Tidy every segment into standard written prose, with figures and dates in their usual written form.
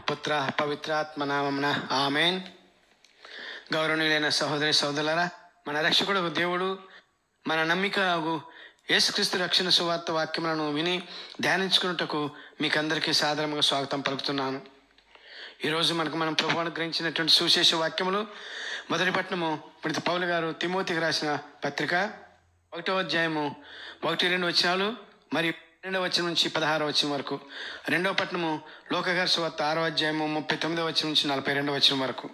పుత్ర పవిత్రాత్మ నామమున ఆమెన్. గౌరవనీయులైన సహోదరి సహోదరులారా, మన రక్షకుడు దేవుడు, మన నమ్మిక యేసుక్రీస్తు రక్షణ సువార్త వాక్యములను విని ధ్యానించుకున్నటకు మీకు అందరికీ సాదరంగా స్వాగతం పలుకుతున్నాను. ఈరోజు మనం ప్రభువు అనుగ్రహించినటువంటి సువిశేష వాక్యములు మొదటి పట్టణము పునీత పౌలు గారు తిమోతికి రాసిన పత్రిక 1వ అధ్యాయము 1-2 వచనాలు మరియు 2వ వచనం నుంచి 16వ వచనం వరకు. 2వ పట్టణము లోకగారి సువార్త 6వ అధ్యాయము 39వ వచనం నుంచి 42వ వచనం వరకు.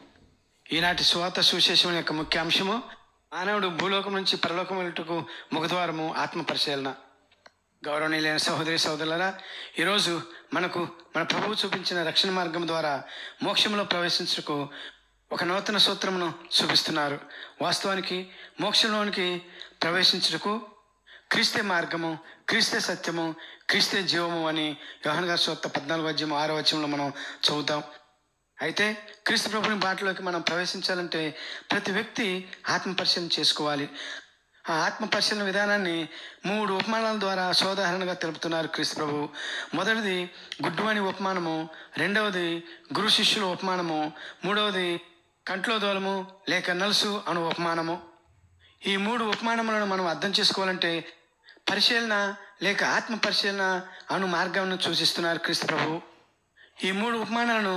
ఈనాటి సువార్త సువిశేషం యొక్క ముఖ్య అంశము మానవుడు భూలోకం నుంచి పరలోకం వెళ్ళుటకు ముఖద్వారము ఆత్మ పరిశీలన. గౌరవనీయులైన సహోదరి సహోదరులారా, ఈరోజు మన ప్రభువు చూపించిన రక్షణ మార్గం ద్వారా మోక్షంలో ప్రవేశించుటకు ఒక నూతన సూత్రమును చూపిస్తున్నారు. వాస్తవానికి మోక్షంలోనికి ప్రవేశించుటకు క్రీస్తే మార్గము, క్రీస్తే సత్యము, క్రీస్తే జీవము అని యోహాను గారి సువార్త 14వ అధ్యాయం 6వ వచనంలో మనం చదువుతాం. అయితే క్రీస్తు ప్రభుని బాటలోకి మనం ప్రవేశించాలంటే ప్రతి వ్యక్తి ఆత్మ పరిశీలన చేసుకోవాలి. ఆ ఆత్మ పరిశీలన విధానాన్ని 3 ఉపమానాల ద్వారా సోదాహరణగా తెలుపుతున్నారు క్రీస్తు ప్రభు. మొదటిది గుడ్డివాని ఉపమానము, రెండవది గురు శిష్యుల ఉపమానము, మూడవది కంట్లో దోలము లేక నలుసు అను ఉపమానము. ఈ 3 ఉపమానములను మనం అర్థం చేసుకోవాలంటే పరిశీలన లేక ఆత్మ పరిశీలన అను మార్గాన్ని సూచిస్తున్నారు క్రీస్తు ప్రభు. ఈ 3 ఉపమానాలను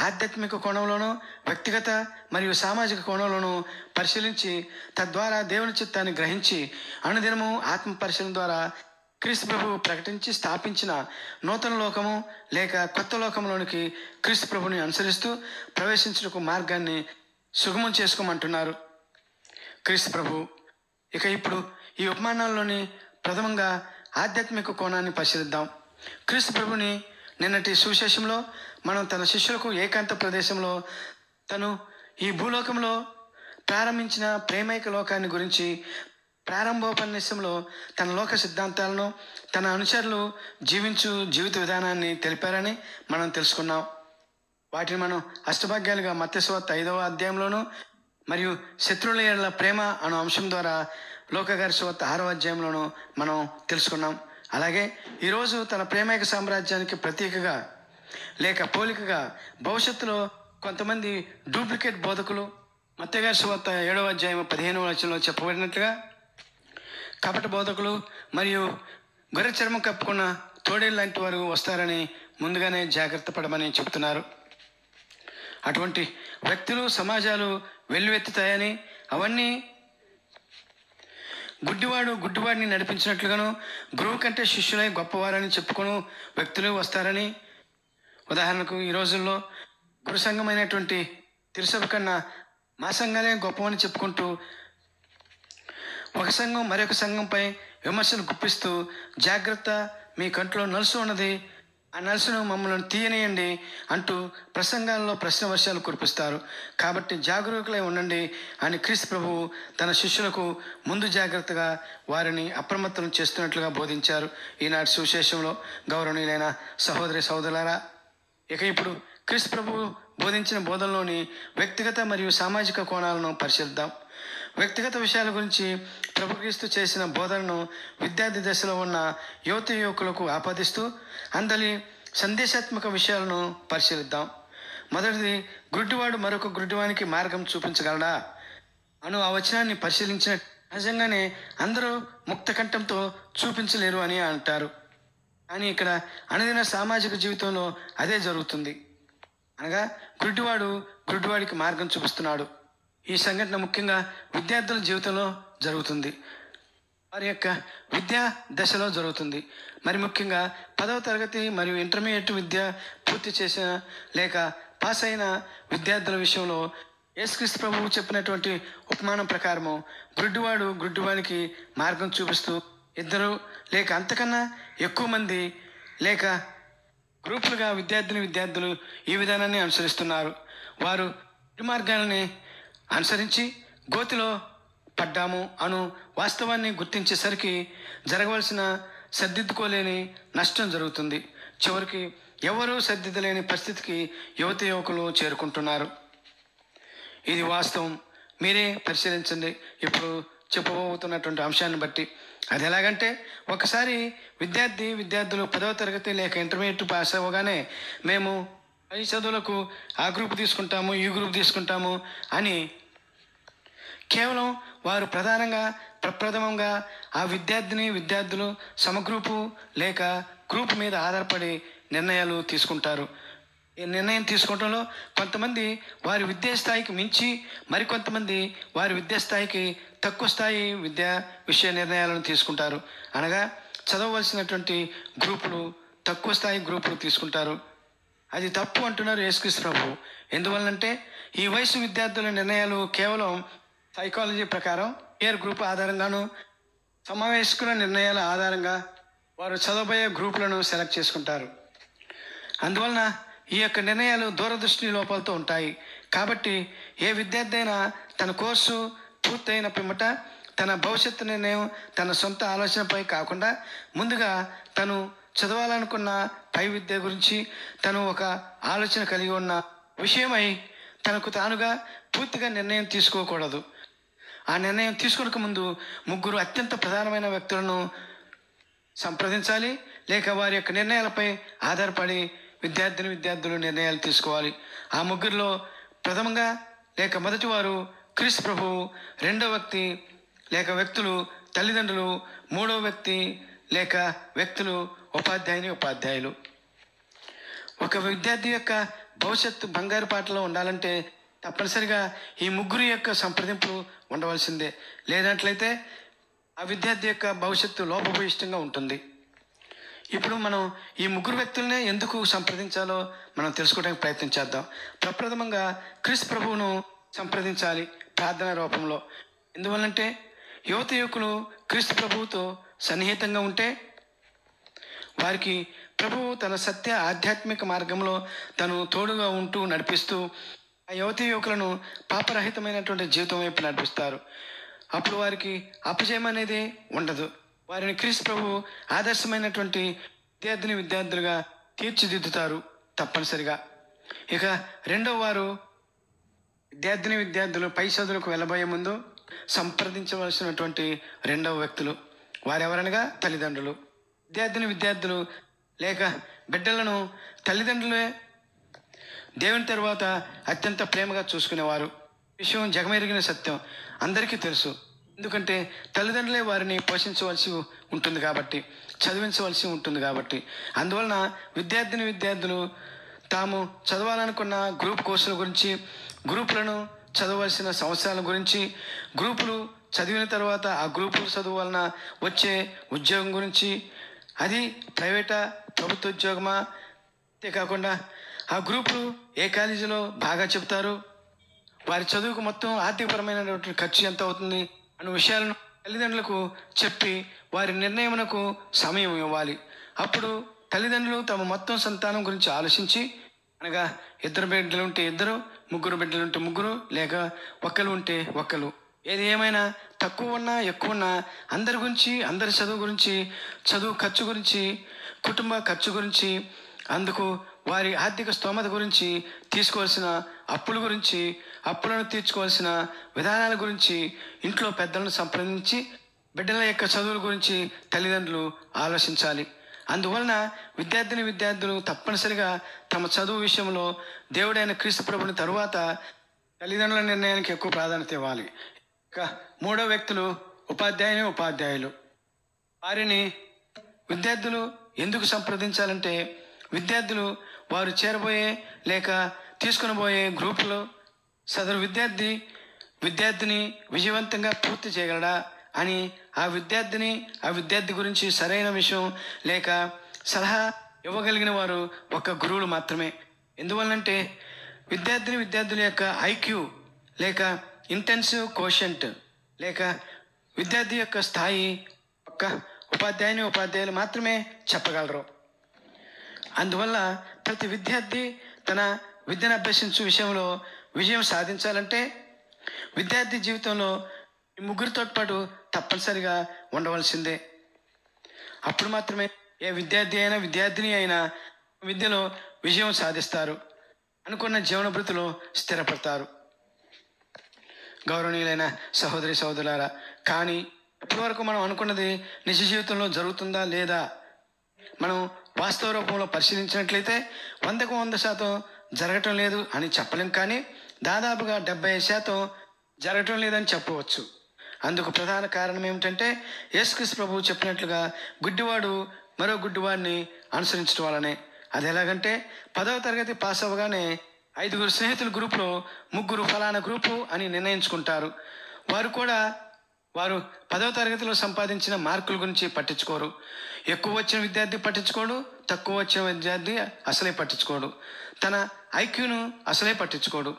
ఆధ్యాత్మిక కోణంలోనూ వ్యక్తిగత మరియు సామాజిక కోణంలోనూ పరిశీలించి తద్వారా దేవుని చిత్తాన్ని గ్రహించి అనుదినము ఆత్మ పరిశీలన ద్వారా క్రీస్తు ప్రభువు ప్రకటించి స్థాపించిన నూతన లోకము లేక కొత్త లోకంలోనికి క్రీస్తు ప్రభుని అనుసరిస్తూ ప్రవేశించుటకు మార్గాన్ని సుగమం చేసుకోమంటున్నారు క్రీస్తు ప్రభు. ఇప్పుడు ఈ ఉపమానాల్లోని ప్రథమంగా ఆధ్యాత్మిక కోణాన్ని పరిశీలిద్దాం. క్రీస్తు ప్రభుని నిన్నటి సువిశేషంలో మనం తన శిష్యులకు ఏకాంత ప్రదేశంలో తను ఈ భూలోకంలో ప్రారంభించిన ప్రేమైక లోకాన్ని గురించి ప్రారంభోపన్యాసంలో తన లోక సిద్ధాంతాలను, తన అనుచరులు జీవించు జీవిత విధానాన్ని తెలిపారని మనం తెలుసుకున్నాం. వాటిని మనం అష్టభాగ్యాలుగా మత్తయి సువార్త 5వ అధ్యాయంలోనూ మరియు శత్రువుల యెడల ప్రేమ అను అంశం ద్వారా లోకగారి సువార్త 6వ అధ్యాయంలోనూ మనం తెలుసుకున్నాం. అలాగే ఈరోజు తన ప్రేమైక సామ్రాజ్యానికి ప్రతీకగా లేక పోలికగా భవిష్యత్తులో కొంతమంది డూప్లికేట్ బోధకులు మత్తయి గారి సువార్త 7వ అధ్యాయం 15వ వచనంలో చెప్పబడినట్లుగా కపట బోధకులు మరియు గొర్రె చర్మం కప్పుకున్న తోడేళ్ళు లాంటి వారు వస్తారని ముందుగానే జాగ్రత్త పడమని చెబుతున్నారు. అటువంటి వ్యక్తులు సమాజాలు వెల్లువెత్తుతాయని, అవన్నీ గుడ్డివాడిని నడిపించినట్లుగాను గురువు కంటే శిష్యులై గొప్పవారని చెప్పుకుని వ్యక్తులు వస్తారని. ఉదాహరణకు ఈ రోజుల్లో గురు సంఘమైనటువంటి తిరుసభ కన్నా మా సంఘాలే గొప్పవని చెప్పుకుంటూ ఒక సంఘం మరొక సంఘంపై విమర్శలు గుప్పిస్తూ జాగ్రత్త, మీ కంట్లో నలుసు ఉన్నది, ఆ నలుసును మమ్మల్ని తీయనేయండి అంటూ ప్రసంగాల్లో ప్రశ్న వర్షాలు కురిపిస్తారు. కాబట్టి జాగరూకులై ఉండండి అని క్రీస్తు ప్రభువు తన శిష్యులకు ముందు జాగ్రత్తగా వారిని అప్రమత్తం చేస్తున్నట్లుగా బోధించారు ఈనాటి సువిశేషంలో. గౌరవనీయులైన సహోదరి సహోదరులారా, ఇప్పుడు క్రీస్తు ప్రభువు బోధించిన బోధనలోని వ్యక్తిగత మరియు సామాజిక కోణాలను పరిశీలిద్దాం. వ్యక్తిగత విషయాల గురించి ప్రభుక్రీస్తు చేసిన బోధనను విద్యార్థి దశలో ఉన్న యువకులకు ఆపాదిస్తూ అందరి సందేశాత్మక విషయాలను పరిశీలిద్దాం. మొదటిది, గుడ్డివాడు మరొక గుడ్డివానికి మార్గం చూపించగలడా అను ఆ వచనాన్ని పరిశీలించిన సహజంగానే అందరూ ముక్త కంఠంతో చూపించలేరు అని అంటారు. కానీ ఇక్కడ అనుదిన సామాజిక జీవితంలో అదే జరుగుతుంది. అనగా గుడ్డివాడికి మార్గం చూపిస్తున్నాడు. ఈ సంఘటన ముఖ్యంగా విద్యార్థుల జీవితంలో జరుగుతుంది, వారి యొక్క విద్యా దశలో జరుగుతుంది. మరి ముఖ్యంగా 10వ తరగతి మరియు ఇంటర్మీడియట్ విద్య పూర్తి చేసిన లేక పాస్ అయిన విద్యార్థుల విషయంలో యేసుక్రీస్తు ప్రభువు చెప్పినటువంటి ఉపమానం ప్రకారము గుడ్డివాడికి మార్గం చూపిస్తూ 2 లేక అంతకన్నా ఎక్కువ మంది లేక గ్రూపులుగా విద్యార్థులు ఈ విధానాన్ని అనుసరిస్తున్నారు. వారు ఈ మార్గాలని అనుసరించి గోతిలో పడ్డాము అను వాస్తవాన్ని గుర్తించేసరికి జరగవలసిన సర్దిద్దుకోలేని నష్టం జరుగుతుంది. చివరికి ఎవరూ సర్దిద్దలేని పరిస్థితికి యువకులు చేరుకుంటున్నారు. ఇది వాస్తవం. మీరే పరిశీలించండి ఇప్పుడు చెప్పబోతున్నటువంటి అంశాన్ని బట్టి. అది ఎలాగంటే, ఒకసారి విద్యార్థులు 10వ తరగతి లేక ఇంటర్మీడియట్ పాస్ అవ్వగానే మేము పై చదువులకు ఆ గ్రూప్ తీసుకుంటాము, ఈ గ్రూప్ తీసుకుంటాము అని కేవలం వారు ప్రప్రథమంగా ఆ విద్యార్థులు సమగ్రూపు లేక గ్రూప్ మీద ఆధారపడి నిర్ణయాలు తీసుకుంటారు. ఈ నిర్ణయం తీసుకోవడంలో కొంతమంది వారి విద్యా స్థాయికి మించి, మరికొంతమంది వారి విద్యా స్థాయికి తక్కువ స్థాయి విషయ నిర్ణయాలను తీసుకుంటారు. అనగా చదవవలసినటువంటి గ్రూపులు తక్కువ స్థాయి గ్రూపులు తీసుకుంటారు. అది తప్పు అంటున్నారు యేసుక్రీస్తు ప్రభువు. ఎందువల్లంటే ఈ వయసు విద్యార్థుల నిర్ణయాలు కేవలం సైకాలజీ ప్రకారం ఇయర్ గ్రూప్ ఆధారంగాను, సమావేశకుల నిర్ణయాల ఆధారంగా వారు చదవబోయే గ్రూపులను సెలెక్ట్ చేసుకుంటారు. అందువలన ఈ యొక్క నిర్ణయాలు దూరదృష్టి లోపాలతో ఉంటాయి. కాబట్టి ఏ విద్యార్థి అయినా తన కోర్సు పూర్తయిన పిమ్మట తన భవిష్యత్తు నిర్ణయం తన సొంత ఆలోచనపై కాకుండా ముందుగా తను చదవాలనుకున్న పై విద్య గురించి తను ఒక ఆలోచన కలిగి ఉన్న విషయమై తనకు తానుగా పూర్తిగా నిర్ణయం తీసుకోకూడదు. ఆ నిర్ణయం తీసుకునక ముందు ముగ్గురు అత్యంత ప్రధానమైన వ్యక్తులను సంప్రదించాలి, లేక వారి యొక్క నిర్ణయాలపై ఆధారపడి విద్యార్థులు నిర్ణయాలు తీసుకోవాలి. ఆ ముగ్గురిలో ప్రథమంగా లేక మొదటి వారు క్రీస్తు ప్రభువు, రెండవ వ్యక్తి లేక వ్యక్తులు తల్లిదండ్రులు, మూడవ వ్యక్తి లేక వ్యక్తులు ఉపాధ్యాయులు. ఒక విద్యార్థి యొక్క భవిష్యత్తు బంగారు పాటలో ఉండాలంటే తప్పనిసరిగా ఈ ముగ్గురు యొక్క సంప్రదింపులు ఉండవలసిందే. లేనట్లయితే ఆ విద్యార్థి యొక్క భవిష్యత్తు లోపభూయిష్టంగా ఉంటుంది. ఇప్పుడు మనం ఈ ముగ్గురు వ్యక్తులనే ఎందుకు సంప్రదించాలో మనం తెలుసుకోవడానికి ప్రయత్నం చేద్దాం. ప్రప్రథమంగా క్రీస్తు ప్రభువును సంప్రదించాలి ప్రార్థన రూపంలో. ఎందువల్లంటే యువకులు క్రీస్తు ప్రభువుతో సన్నిహితంగా ఉంటే వారికి ప్రభువు తన సత్య ఆధ్యాత్మిక మార్గంలో తను తోడుగా ఉంటూ నడిపిస్తూ ఆ యువకులను పాపరహితమైనటువంటి జీవితం వైపు నడిపిస్తారు. అప్పుడు వారికి అపజయం అనేది ఉండదు. వారిని క్రీస్తు ప్రభు ఆదర్శమైనటువంటి విద్యార్థులుగా తీర్చిదిద్దుతారు తప్పనిసరిగా. ఇక రెండవ వారు విద్యార్థులు పై చదువులకు వెళ్ళబోయే ముందు సంప్రదించవలసినటువంటి రెండవ వ్యక్తులు వారెవరనగా తల్లిదండ్రులు. విద్యార్థులు లేక బిడ్డలను తల్లిదండ్రులే దేవుని తర్వాత అత్యంత ప్రేమగా చూసుకునేవారు. విషయం జగమెరిగిన సత్యం, అందరికీ తెలుసు. ఎందుకంటే తల్లిదండ్రులే వారిని పోషించవలసి ఉంటుంది కాబట్టి, చదివించవలసి ఉంటుంది కాబట్టి. అందువలన విద్యార్థులు తాము చదవాలనుకున్న గ్రూప్ కోర్సుల గురించి, గ్రూపులను చదవలసిన సంవత్సరాల గురించి, గ్రూపులు చదివిన తర్వాత ఆ గ్రూపులు చదువు వలన వచ్చే ఉద్యోగం గురించి, అది ప్రైవేటా ప్రభుత్వ ఉద్యోగమా, అంతేకాకుండా ఆ గ్రూపులు ఏ కాలేజీలో బాగా చెబుతారు, వారి చదువుకు మొత్తం ఆర్థికపరమైనటువంటి ఖర్చు ఎంత అవుతుంది అనే విషయాలను తల్లిదండ్రులకు చెప్పి వారి నిర్ణయమునకు సమయం ఇవ్వాలి. అప్పుడు తల్లిదండ్రులు తమ మొత్తం సంతానం గురించి ఆలోచించి, అనగా 2 బిడ్డలు ఉంటే 2, 3 బిడ్డలు ఉంటే 3, లేక ఒక్కరు ఉంటే ఒక్కరు, ఏది ఏమైనా తక్కువ ఉన్నా ఎక్కువ ఉన్నా అందరి గురించి, అందరి చదువు గురించి, చదువు ఖర్చు గురించి, కుటుంబ ఖర్చు గురించి, అందుకు వారి ఆర్థిక స్తోమత గురించి, తీసుకోవాల్సిన అప్పుల గురించి, అప్పులను తీర్చుకోవాల్సిన విధానాల గురించి ఇంట్లో పెద్దలను సంప్రదించి బిడ్డల యొక్క చదువుల గురించి తల్లిదండ్రులు ఆలోచించాలి. అందువలన విద్యార్థులు తప్పనిసరిగా తమ చదువు విషయంలో దేవుడైన క్రీస్తు ప్రభుని తరువాత తల్లిదండ్రుల నిర్ణయానికి ఎక్కువ ప్రాధాన్యత ఇవ్వాలి. ఇక మూడో వ్యక్తులు ఉపాధ్యాయులు. వారిని విద్యార్థులు ఎందుకు సంప్రదించాలంటే విద్యార్థులు వారు చేరబోయే లేక తీసుకునబోయే గ్రూపులో సదరు విద్యార్థిని విజయవంతంగా పూర్తి చేయగలడా అని ఆ విద్యార్థి గురించి సరైన విషయం లేక సలహా ఇవ్వగలిగిన వారు ఒక గురువులు మాత్రమే. ఎందువల్లంటే విద్యార్థుల యొక్క ఐక్యూ లేక ఇంటెన్సివ్ కోషంట్ లేక విద్యార్థి యొక్క స్థాయి ఒక్క ఉపాధ్యాయులు మాత్రమే చెప్పగలరు. అందువల్ల ప్రతి విద్యార్థి తన విద్యను అభ్యసించే విషయంలో విజయం సాధించాలంటే విద్యార్థి జీవితంలో ఈ ముగ్గురితో పాటు తప్పనిసరిగా ఉండవలసిందే. అప్పుడు మాత్రమే ఏ విద్యార్థిని అయినా విద్యలో విజయం సాధిస్తారు, అనుకున్న జీవన భృతిలో స్థిరపడతారు. గౌరవనీయులైన సహోదరులారా, కానీ ఇప్పటివరకు మనం అనుకున్నది నిజ జీవితంలో జరుగుతుందా లేదా మనం వాస్తవ రూపంలో పరిశీలించినట్లయితే 100% జరగటం లేదు అని చెప్పలేం, కానీ దాదాపుగా 75% జరగటం లేదని చెప్పవచ్చు. అందుకు ప్రధాన కారణం ఏమిటంటే యేసుక్రీస్తు ప్రభువు చెప్పినట్లుగా గుడ్డివాడు మరో గుడ్డివాడిని అనుసరించడం వల్లనే. అది ఎలాగంటే 10వ తరగతి పాస్ అవ్వగానే 5 స్నేహితుల గ్రూపులో 3 ఫలానా గ్రూపు అని నిర్ణయించుకుంటారు. వారు 10వ తరగతిలో సంపాదించిన మార్కుల గురించి పట్టించుకోరు. ఎక్కువ వచ్చిన విద్యార్థి పట్టించుకోడు, తక్కువ వచ్చిన విద్యార్థి అసలే పట్టించుకోడు. తన ఐక్యూను అసలే పట్టించుకోడు.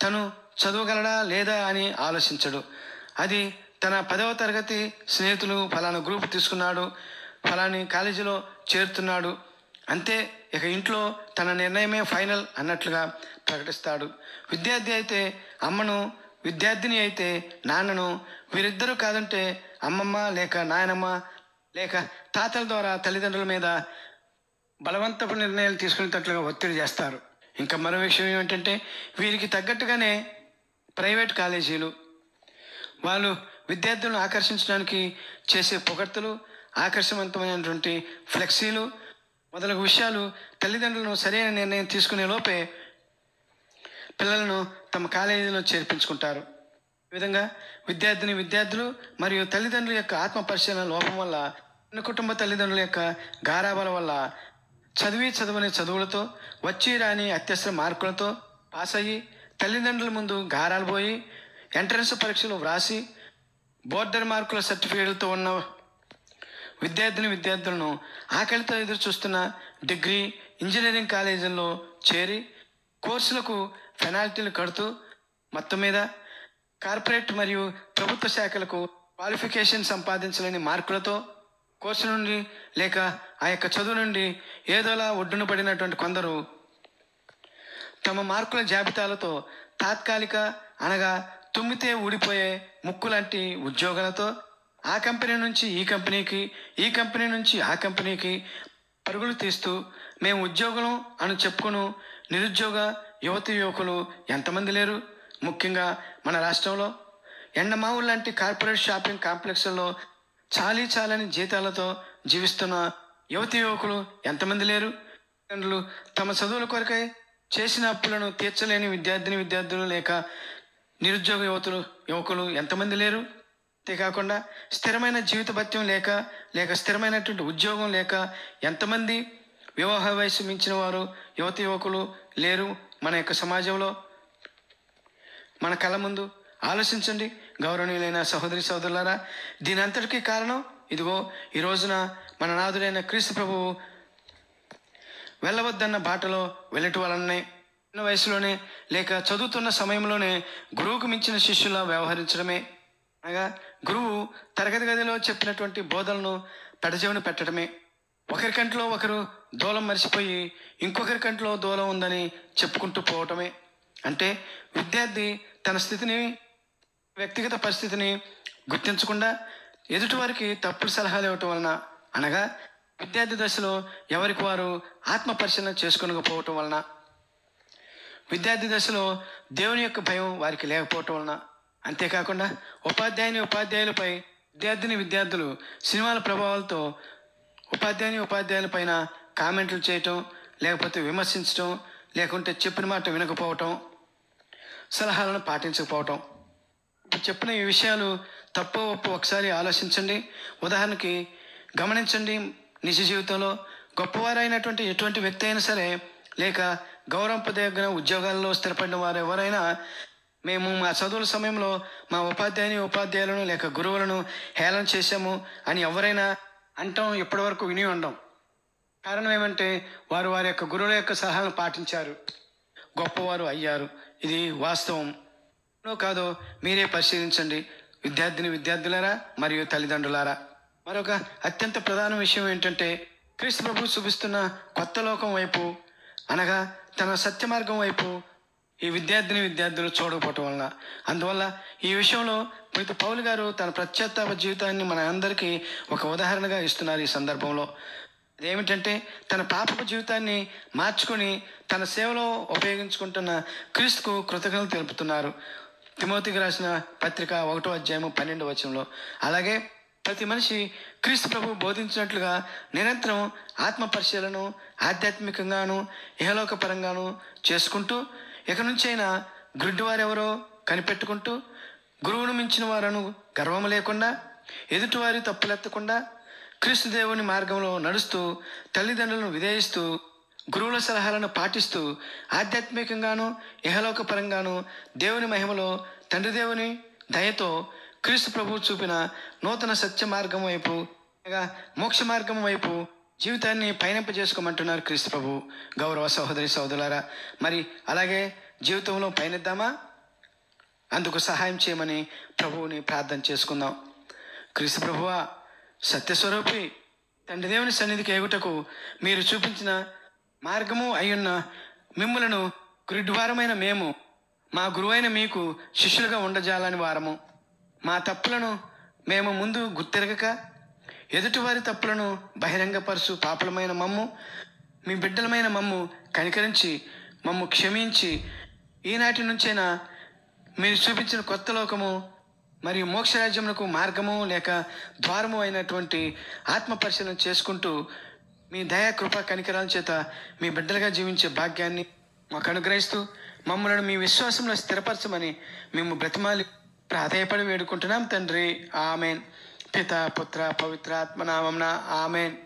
తను చదవగలడా లేదా అని ఆలోచించడు. అది తన 10వ తరగతి స్నేహితులు ఫలానా గ్రూప్ తీసుకున్నాడు, ఫలాని కాలేజీలో చేరుతున్నాడు, అంతే, ఇక ఇంట్లో తన నిర్ణయమే ఫైనల్ అన్నట్లుగా ప్రకటిస్తాడు. విద్యార్థి అయితే అమ్మను, విద్యార్థిని అయితే నాన్నను, వీరిద్దరూ కాదంటే అమ్మమ్మ లేక నాయనమ్మ లేక తాతల ద్వారా తల్లిదండ్రుల మీద బలవంతపు నిర్ణయాలు తీసుకునేటట్లుగా ఒత్తిడి చేస్తారు. ఇంకా మరో విషయం ఏమిటంటే వీరికి తగ్గట్టుగానే ప్రైవేట్ కాలేజీలు వాళ్ళు విద్యార్థులను ఆకర్షించడానికి చేసే పొగడ్తలు, ఆకర్షవంతమైనటువంటి ఫ్లెక్సీలు మొదలగు విషయాలు తల్లిదండ్రులను సరైన నిర్ణయం తీసుకునే లోపే పిల్లలను తమ కాలేజీలో చేర్పించుకుంటారు. ఈ విధంగా విద్యార్థులు మరియు తల్లిదండ్రుల యొక్క ఆత్మ పరిశీలన లోపం వల్ల, కుటుంబ తల్లిదండ్రుల యొక్క గారాబాల వల్ల చదువుని చదువులతో, వచ్చి రాని అత్యవసర మార్కులతో పాస్ అయ్యి తల్లిదండ్రుల ముందు గారాలు పోయి ఎంట్రన్స్ పరీక్షలు వ్రాసి బోర్డర్ మార్కుల సర్టిఫికేట్లతో ఉన్న విద్యార్థులను ఆకలితో ఎదురు చూస్తున్న డిగ్రీ, ఇంజనీరింగ్ కాలేజీల్లో చేరి కోర్సులకు పెనాల్టీలు కడుతూ మొత్తం మీద కార్పొరేట్ మరియు ప్రభుత్వ శాఖలకు క్వాలిఫికేషన్ సంపాదించలేని మార్కులతో కోర్సు నుండి లేక ఆ యొక్క చదువు నుండి ఏదోలా ఒడ్డున పడినటువంటి కొందరు తమ మార్కుల జాబితాలతో తాత్కాలిక, అనగా తుమ్మితే ఊడిపోయే ముక్కు లాంటి ఉద్యోగాలతో ఆ కంపెనీ నుంచి ఈ కంపెనీకి, ఈ కంపెనీ నుంచి ఆ కంపెనీకి పరుగులు తీస్తూ మేము ఉద్యోగం అని చెప్పుకుని నిరుద్యోగ యువకులు ఎంతమంది లేరు? ముఖ్యంగా మన రాష్ట్రంలో ఎండమావులు లాంటి కార్పొరేట్ షాపింగ్ కాంప్లెక్స్లలో చాలని జీతాలతో జీవిస్తున్న యువకులు ఎంతమంది లేరు? తల్లిదండ్రులు తమ చదువుల కొరకై చేసిన అప్పులను తీర్చలేని విద్యార్థులు లేక నిరుద్యోగ యువకులు ఎంతమంది లేరు? అంతేకాకుండా స్థిరమైన జీవిత భత్యం లేక స్థిరమైనటువంటి ఉద్యోగం లేక ఎంతమంది వివాహ వయసు మించిన వారు యువకులు లేరు మన యొక్క సమాజంలో? మన కళ్ళ ముందు ఆలోచించండి గౌరవనీయులైన సహోదరి సోదరులారా. దీని అంతటికీ కారణం ఇదిగో ఈ రోజున మన నాథుడైన క్రీస్తు ప్రభువు వెళ్ళవద్దన్న బాటలో వెళ్ళటం వలననే, చిన్న వయసులోనే లేక చదువుతున్న సమయంలోనే గురువుకు మించిన శిష్యులా వ్యవహరించడమే, అనగా గురువు తరగతి గదిలో చెప్పినటువంటి బోధనలను పెడచెవిన పెట్టడమే. ఒకరి కంట్లో ఒకరు దూలం మరిచిపోయి ఇంకొకరి కంట్లో దూలం ఉందని చెప్పుకుంటూ పోవటమే. అంటే విద్యార్థి తన స్థితిని, వ్యక్తిగత పరిస్థితిని గుర్తించకుండా ఎదుటివారికి తప్పుడు సలహాలు ఇవ్వటం వలన, అనగా విద్యార్థి దశలో ఎవరికి వారు ఆత్మ పరిశీలన చేసుకోకపోవటం వలన, విద్యార్థి దశలో దేవుని యొక్క భయం వారికి లేకపోవటం వలన, అంతేకాకుండా ఉపాధ్యాయులపై విద్యార్థులు సినిమాల ప్రభావాలతో ఉపాధ్యాయులపైన కామెంట్లు చేయటం, లేకపోతే విమర్శించటం, లేకుంటే చెప్పిన మాట వినకపోవటం, సలహాలను పాటించకపోవటం. ఇప్పుడు చెప్పిన ఈ విషయాలు తప్పో ఒప్పో ఒకసారి ఆలోచించండి. ఉదాహరణకి గమనించండి, నిజ జీవితంలో గొప్పవారైనటువంటి ఎటువంటి వ్యక్తి అయినా సరే లేక గౌరవంపదగిన ఉద్యోగాల్లో స్థిరపడిన వారు ఎవరైనా మేము మా చదువుల సమయంలో మా ఉపాధ్యాయులను లేక గురువులను హేళన చేశాము అని ఎవరైనా అంటాం ఇప్పటివరకు విని ఉండం. కారణం ఏమంటే వారు వారి యొక్క గురువుల యొక్క సలహాలను పాటించారు, గొప్పవారు అయ్యారు. ఇది వాస్తవం కాదో మీరే పరిశీలించండి విద్యార్థులారా మరియు తల్లిదండ్రులారా. మరొక అత్యంత ప్రధాన విషయం ఏంటంటే క్రీస్తు ప్రభు చూపిస్తున్న కొత్త లోకం వైపు, అనగా తన సత్య మార్గం వైపు ఈ విద్యార్థులు చూడకపోవటం వలన. అందువల్ల ఈ విషయంలో పునీత పౌలు గారు తన పశ్చాత్తాప జీవితాన్ని మన అందరికీ ఒక ఉదాహరణగా ఇస్తున్నారు. ఈ సందర్భంలో అదేమిటంటే తన పాపపు జీవితాన్ని మార్చుకొని తన సేవలో ఉపయోగించుకుంటున్న క్రీస్తుకు కృతజ్ఞతలు తెలుపుతున్నారు. తిమోతికి రాసిన పత్రిక 1వ అధ్యాయము 12వ వచనంలో. అలాగే ప్రతి మనిషి క్రీస్తు ప్రభు బోధించినట్లుగా నిరంతరం ఆత్మ పరిశీలన ఆధ్యాత్మికంగాను ఇహలోక పరంగాను చేసుకుంటూ ఇక నుంచైనా గుడ్డివారెవరో కనిపెట్టుకుంటూ గురువును మించిన వారను గర్వము లేకుండా ఎదుటివారి తప్పులెత్తకుండా క్రీస్తు దేవుని మార్గంలో నడుస్తూ తల్లిదండ్రులను విధేయిస్తూ గురువుల సలహాలను పాటిస్తూ ఆధ్యాత్మికంగాను ఇహలోక పరంగాను దేవుని మహిమలో తండ్రి దేవుని దయతో క్రీస్తు ప్రభువు చూపిన నూతన సత్య మార్గం వైపు మోక్ష మార్గం వైపు జీవితాన్ని పయనింపజేసుకోమంటున్నారు క్రీస్తు ప్రభు. గౌరవ సహోదరి సహోదరులారా, మరి అలాగే జీవితంలో పయనిద్దామా? అందుకు సహాయం చేయమని ప్రభువుని ప్రార్థన చేసుకుందాం. క్రీస్తు ప్రభువా, సత్యస్వరూపి తండ్రి దేవుని సన్నిధికి ఎగుటకు మీరు చూపించిన మార్గము అయ్యున్న మిమ్ములను గురుద్వారమైన మేము మా గురువైన మీకు శిష్యులుగా ఉండజాలని వారము. మా తప్పులను మేము ముందు గుర్తెరగక ఎదుటివారి తప్పులను బహిరంగపరుచు పాపలమైన మమ్ము, మీ బిడ్డలమైన మమ్ము కనికరించి మమ్ము క్షమించి ఈనాటి నుంచైనా మీరు చూపించిన కొత్త లోకము మరియు మోక్షరాజ్యమునకు మార్గము లేక ద్వారము అయినటువంటి ఆత్మ పరిశీలన చేసుకుంటూ మీ దయా కృప కనికరాల చేత మీ బిడ్డలుగా జీవించే భాగ్యాన్ని మాకు అనుగ్రహిస్తూ మమ్మల్ని మీ విశ్వాసంలో స్థిరపరచమని మేము బ్రతిమాలి ప్రాధేయపడి వేడుకుంటున్నాం తండ్రి. ఆమెన్. పిత పుత్ర పవిత్రాత్మ నామమున ఆమెన్.